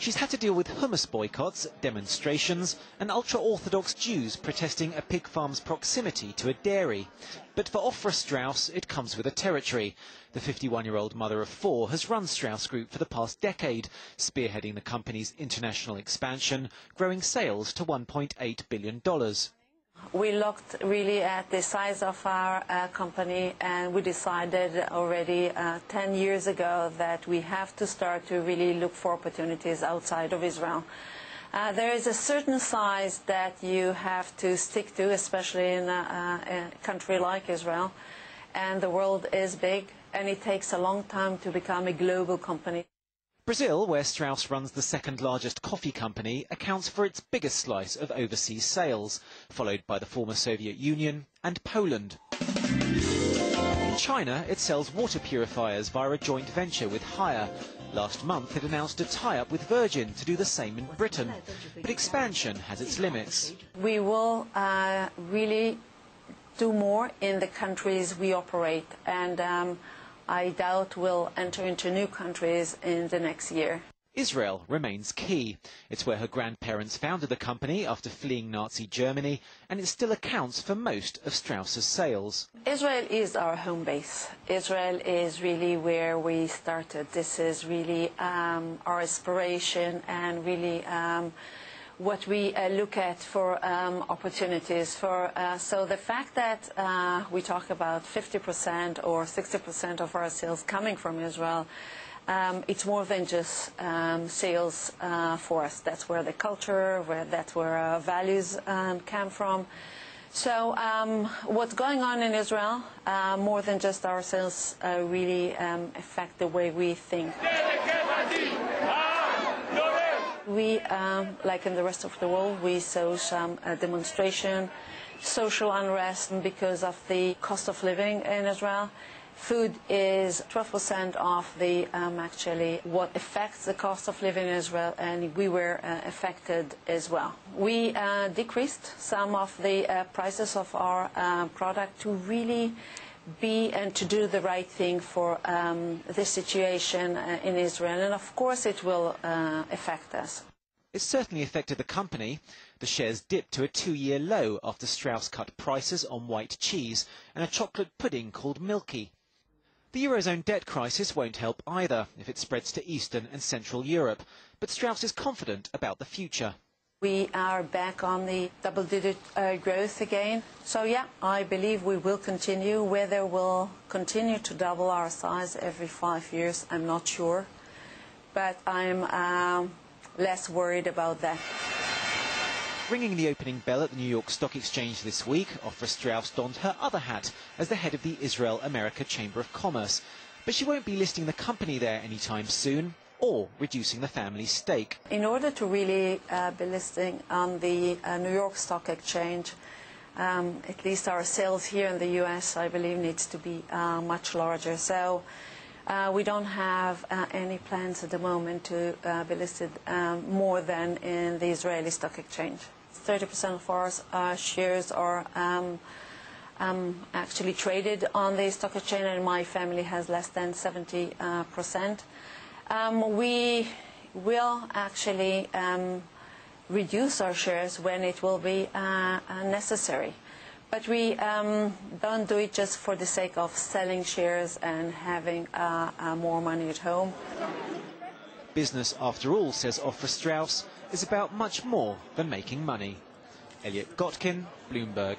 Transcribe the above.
She's had to deal with hummus boycotts, demonstrations and ultra-Orthodox Jews protesting a pig farm's proximity to a dairy. But for Ofra Strauss, it comes with a territory. The 51-year-old mother of four has run Strauss Group for the past decade, spearheading the company's international expansion, growing sales to $1.8 billion. We looked really at the size of our company, and we decided already 10 years ago that we have to start to really look for opportunities outside of Israel. There is a certain size that you have to stick to, especially in a country like Israel, and the world is big, and it takes a long time to become a global company. Brazil, where Strauss runs the second largest coffee company, accounts for its biggest slice of overseas sales, followed by the former Soviet Union and Poland. In China, it sells water purifiers via a joint venture with Haier. Last month, it announced a tie-up with Virgin to do the same in Britain. But expansion has its limits. We will really do more in the countries we operate, and I doubt we'll enter into new countries in the next year. Israel remains key. It's where her grandparents founded the company after fleeing Nazi Germany, and it still accounts for most of Strauss's sales. Israel is our home base. Israel is really where we started. This is really our aspiration and really what we look at for opportunities. So the fact that we talk about 50% or 60% of our sales coming from Israel, it's more than just sales for us. That's where the culture, that's where our values come from. So what's going on in Israel, more than just our sales, really affect the way we think. We, like in the rest of the world, we saw some demonstration, social unrest because of the cost of living in Israel. Food is 12% of the actually what affects the cost of living in Israel, and we were affected as well. We decreased some of the prices of our product to really be and to do the right thing for this situation in Israel, and of course it will affect us. It certainly affected the company. The shares dipped to a 2-year low after Strauss cut prices on white cheese and a chocolate pudding called Milky. The Eurozone debt crisis won't help either if it spreads to Eastern and Central Europe, but Strauss is confident about the future. We are back on the double-digit growth again. So yeah, I believe we will continue. Whether we'll continue to double our size every 5 years, I'm not sure. But I'm less worried about that. Ringing the opening bell at the New York Stock Exchange this week, Ofra Strauss donned her other hat as the head of the Israel-America Chamber of Commerce. But she won't be listing the company there anytime soon, or reducing the family's stake. In order to really be listing on the New York Stock Exchange, at least our sales here in the US, I believe, needs to be much larger. So we don't have any plans at the moment to be listed more than in the Israeli Stock Exchange. 30% of our shares are actually traded on the stock exchange, and my family has less than 70%. We will actually reduce our shares when it will be necessary. But we don't do it just for the sake of selling shares and having more money at home. Business, after all, says Ofra Strauss, is about much more than making money. Elliott, Gotkine, Bloomberg.